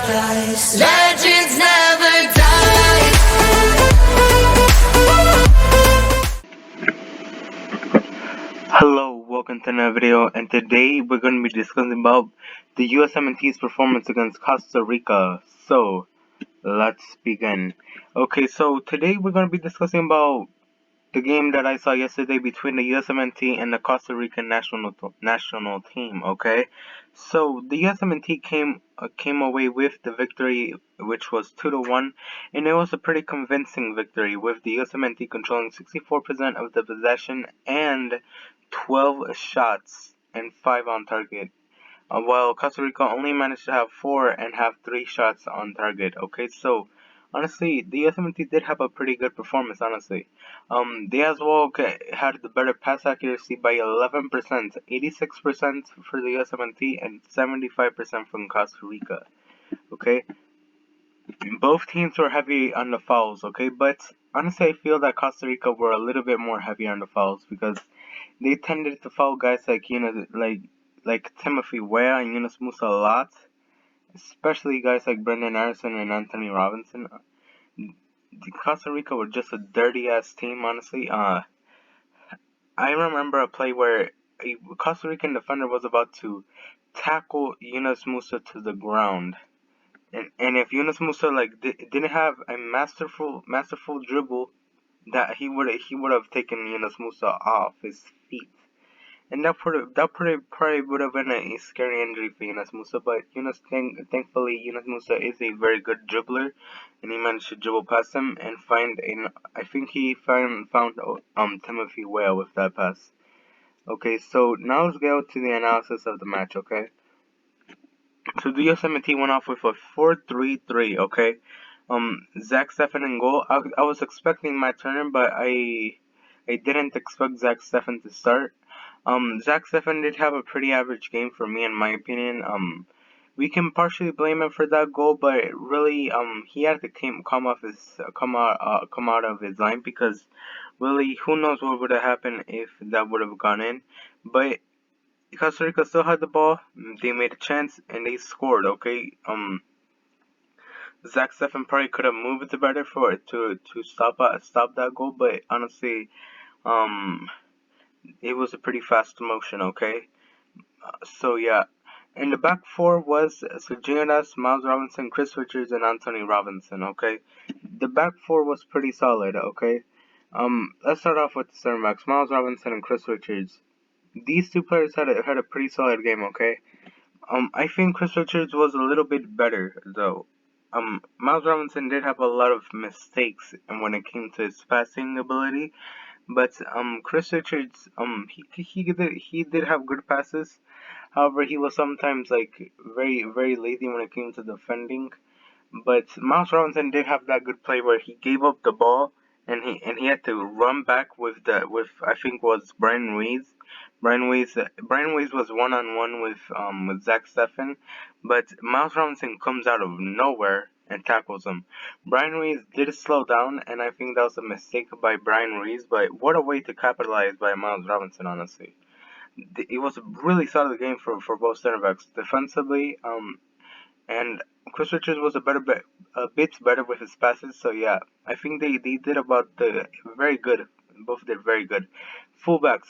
guys. Legends never die. Hello, welcome to another video, and today we're going to be discussing about the USMNT's performance against Costa Rica. So, let's begin. Okay, so today we're going to be discussing about the game that I saw yesterday between the USMNT and the Costa Rican national team. Okay, so the USMNT came away with the victory, which was 2-1, and it was a pretty convincing victory, with the USMNT controlling 64% of the possession and 12 shots and 5 on target. While Costa Rica only managed to have 4 and have 3 shots on target. Okay, so honestly, the USMNT did have a pretty good performance. Honestly, they as well had the better pass accuracy by 11%, 86% for the USMNT and 75% from Costa Rica. Okay, both teams were heavy on the fouls. Okay, but honestly, I feel that Costa Rica were a little bit more heavy on the fouls because they tended to foul guys like Timothy Weah and Yunus Musa a lot, especially guys like Brendan Harrison and Anthony Robinson. Costa Rica were just a dirty ass team, honestly. I remember a play where a Costa Rican defender was about to tackle Yunus Musa to the ground, and if Yunus Musa didn't have a masterful dribble, that he would have taken Yunus Musa off his feet. And probably would have been a scary injury for Yunus Musa, but thankfully Yunus Musa is a very good dribbler, and he managed to dribble past him and I think he found Timothy Weah with that pass. Okay, so now let's go to the analysis of the match. Okay, so the USMNT went off with a 4-3-3. Okay, Zach Steffen in goal. I was expecting Matt Turner, but I didn't expect Zach Steffen to start. Zach Steffen did have a pretty average game for me, in my opinion. We can partially blame him for that goal, but really, he had to come out of his line, because really, who knows what would have happened if that would have gone in. But Costa Rica still had the ball. They made a chance and they scored. Okay. Zach Steffen probably could have moved it better for it to stop that goal, but honestly, it was a pretty fast motion. Okay. So yeah, and the back four was Sergio Miles Robinson, Chris Richards, and Anthony Robinson. Okay, the back four was pretty solid. Okay, let's start off with the center backs, Miles Robinson and Chris Richards. These two players had a pretty solid game. Okay, I think Chris Richards was a little bit better though. Miles Robinson did have a lot of mistakes, and when it came to his passing ability, but Chris Richards, he did have good passes. However, he was sometimes very lazy when it came to defending. But Miles Robinson did have that good play where he gave up the ball and he had to run back with I think was Brian Ruiz. Brian Ruiz was 1-on-1 with Zach Steffen, but Miles Robinson comes out of nowhere and tackles him. Brian Ruiz did slow down, and I think that was a mistake by Brian Ruiz, but what a way to capitalize by Miles Robinson, honestly. It was a really solid game for both center backs defensively. And Chris Richards was a bit better with his passes. So yeah, I think they did about the very good. Both did very good. Fullbacks,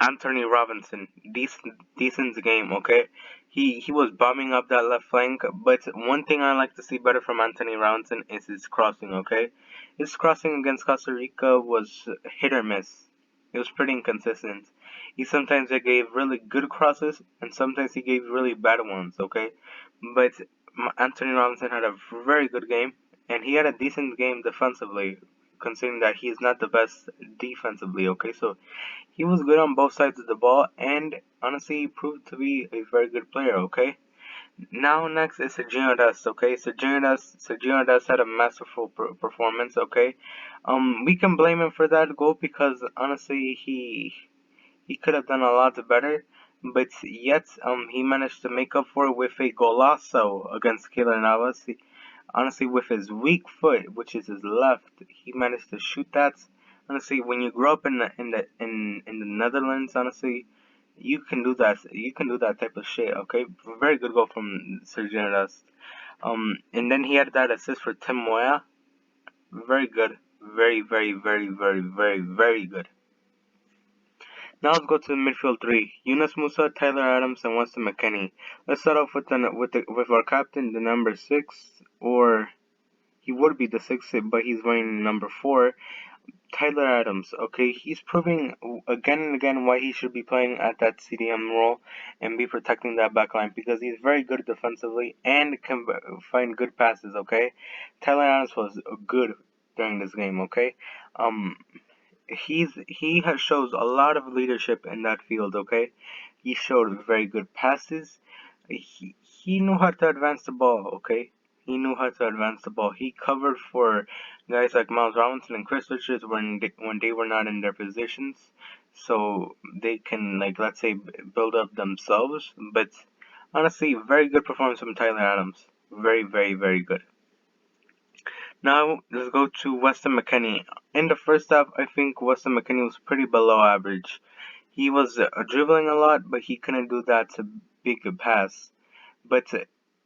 Anthony Robinson, decent game. Okay, he was bombing up that left flank. But one thing I like to see better from Anthony Robinson is his crossing. Okay, his crossing against Costa Rica was hit or miss. It was pretty inconsistent. He sometimes gave really good crosses, and sometimes he gave really bad ones. Okay, but Anthony Robinson had a very good game, and he had a decent game defensively, considering that he is not the best defensively. Okay, so he was good on both sides of the ball, and honestly, he proved to be a very good player. Okay. Now next is Sergio Dest. Okay, Sergio Dest had a masterful performance. Okay, we can blame him for that goal because honestly he could have done a lot better, but yet he managed to make up for it with a golazo against Keylor Navas. Honestly, with his weak foot, which is his left, he managed to shoot that. Honestly, when you grow up in the Netherlands, honestly, You can do that. You can do that type of shit. Okay, very good goal from Sergio Dest. And then he had that assist for Tim Moya. Very good. Very good. Now let's go to the midfield three: Yunus Musa, Tyler Adams, and Winston McKennie. Let's start off with with our captain, the number 6, or he would be the 6th, but he's wearing number 4. Tyler Adams, okay, he's proving again and again why he should be playing at that CDM role and be protecting that back line, because he's very good defensively and can find good passes, okay? Tyler Adams was good during this game, okay? Um, shows a lot of leadership in that field, okay? He showed very good passes. He knew how to advance the ball, okay? He knew how to advance the ball. He covered for guys like Miles Robinson and Chris Richards when they were not in their positions, so they can, like, let's say, build up themselves. But honestly, very good performance from Tyler Adams. Very good. Now let's go to Weston McKennie. In the first half, I think Weston McKennie was pretty below average. He was dribbling a lot, but he couldn't do that to big a pass. But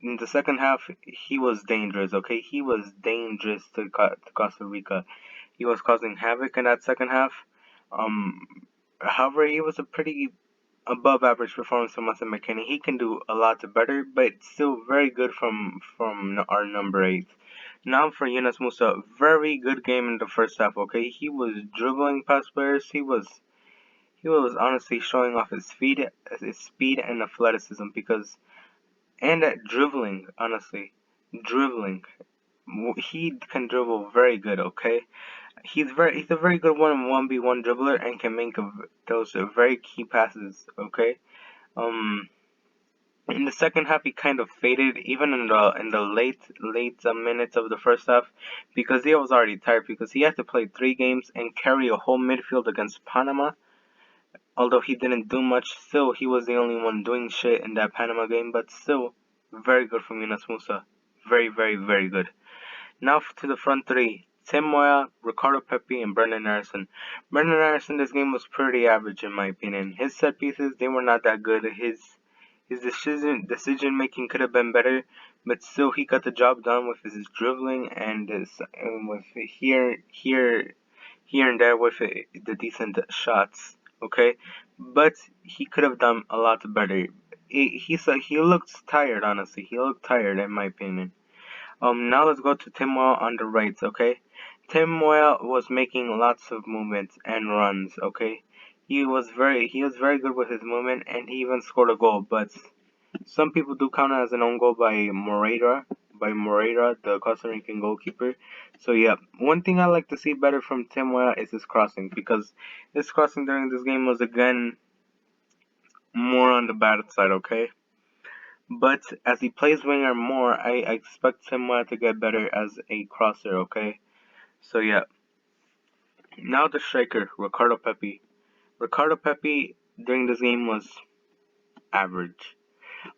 in the second half, he was dangerous. Okay, he was dangerous to Costa Rica. He was causing havoc in that second half. However, he was a pretty above average performance from Weston McKennie. He can do a lot better, but still very good from our number 8. Now for Yunus Musa, very good game in the first half. Okay, he was dribbling past players. He was honestly showing off his speed and athleticism, because and at dribbling, honestly, dribbling. He can dribble very good. Okay, he's a very good 1v1 dribbler and can make those very key passes. Okay, um. In the second half, he kind of faded, even in the late minutes of the first half, because he was already tired, because he had to play 3 games and carry a whole midfield against Panama. Although he didn't do much, still he was the only one doing shit in that Panama game. But still, very good from Yunus Musa. Very good. Now to the front three: Tim Moya, Ricardo Pepi, and Brendan Harrison. Brendan Harrison, this game was pretty average in my opinion. His set pieces, they were not that good. His decision making could have been better, but still he got the job done with his dribbling and with here and there with the decent shots. Okay, but he could have done a lot better. He looked tired. Honestly, he looked tired in my opinion. Now let's go to Tim Moya on the right, okay? Tim Moya was making lots of movements and runs, okay? He was very good with his movement, and he even scored a goal. But some people do count it as an own goal by Moreira, the Costa Rican goalkeeper. So yeah, one thing I like to see better from Tim Moya is his crossing, because his crossing during this game was again more on the bad side, okay? But as he plays winger more, I expect Tim Moya to get better as a crosser, okay? So yeah. Now the striker, Ricardo Pepi. Ricardo Pepi during this game was average.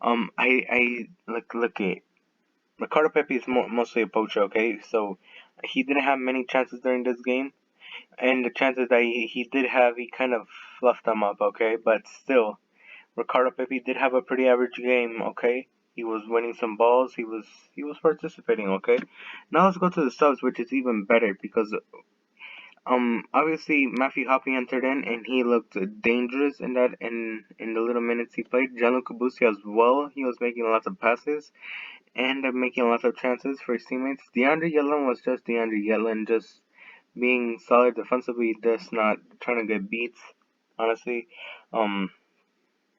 I look at Ricardo Pepi is mostly a poacher, okay? So he didn't have many chances during this game, and the chances that he did have, he kind of fluffed them up, okay? But still, Ricardo Pepi did have a pretty average game, okay? He was winning some balls. He was participating, okay? Now let's go to the subs, which is even better, because obviously Matthew Hoppy entered in and he looked dangerous in the little minutes he played. Gianluca Busti as well. He was making lots of passes and making lots of chances for his teammates. DeAndre Yedlin was just DeAndre Yedlin, just being solid defensively, just not trying to get beats. Honestly,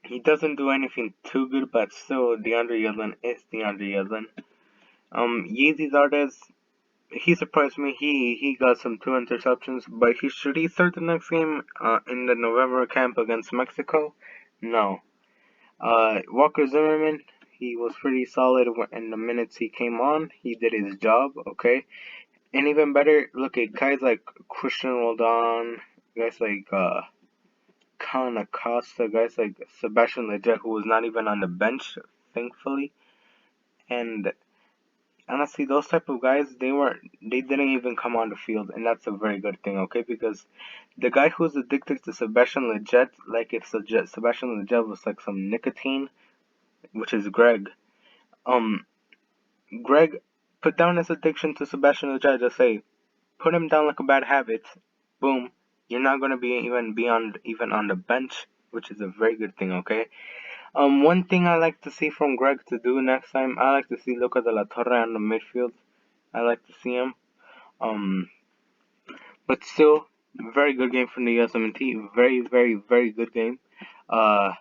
he doesn't do anything too good, but still, DeAndre Yedlin is DeAndre Yedlin. Yeezy Zardes, he surprised me. He got some 2 interceptions, but should he start the next game in the November camp against Mexico? No. Walker Zimmerman, he was pretty solid in the minutes he came on. He did his job, okay. And even better, look at guys like Christian Roldan, guys like Costa, guys like Sebastian Lletget, who was not even on the bench, thankfully. And honestly, those type of guys, they didn't even come on the field, and that's a very good thing, okay? Because the guy who's addicted to Sebastian Lletget, like if Sebastian Lletget was like some nicotine, which is Greg. Um, Greg put down his addiction to Sebastian Lletget. Just say, put him down like a bad habit. Boom. You're not gonna even on the bench, which is a very good thing, okay? One thing I like to see from Greg to do next time, I like to see Luca de la Torre on the midfield. I like to see him. Um, but still, very good game from the USMNT. Very, very, very good game. Uh,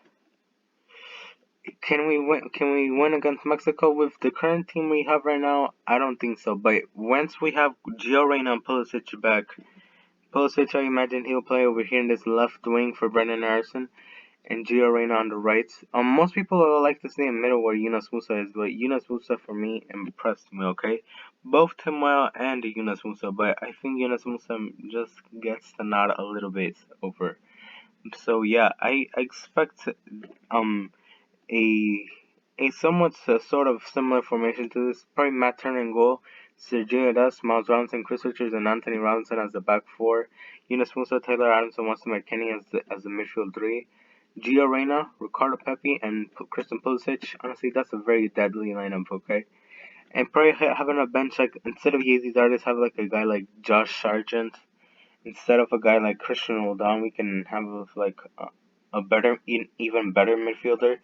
can we win? Can we win against Mexico with the current team we have right now? I don't think so. But once we have Gio Reyna and Pulisic back, Pulisic, I imagine he'll play over here in this left wing for Brendan Harrison, and Gio Reyna on the right. Most people like to stay in middle where Yunus Musa is, but Yunus Musa for me impressed me. Okay, both Timuel and Yunus Musa, but I think Yunus Musa just gets the nod a little bit over. So yeah, I expect um a somewhat sort of similar formation to this. Probably Matt Turner in goal, Sergio Des, Miles Robinson, Chris Richards, and Anthony Robinson as the back four. Yunus Musa, Taylor Adamson, Weston McKennie as the midfield three. Gio Reyna, Ricardo Pepi, and Christian Pulisic. Honestly, that's a very deadly lineup, okay? And probably having a bench like instead of Yeezy's artists, have like a guy like Josh Sargent. Instead of a guy like Christian Roldan, we can have like a better, even better midfielder.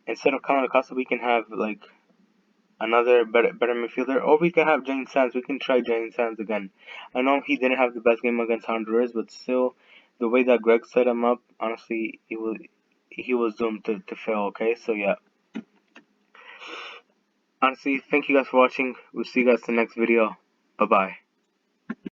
Instead of Colin Costa, we can have like another better midfielder, or we can have Jane Sands. We can try Jane Sands again. I know he didn't have the best game against Honduras, but still, the way that Greg set him up, honestly, he was doomed to fail. Okay, so yeah, honestly, thank you guys for watching. We'll see you guys in the next video. Bye bye.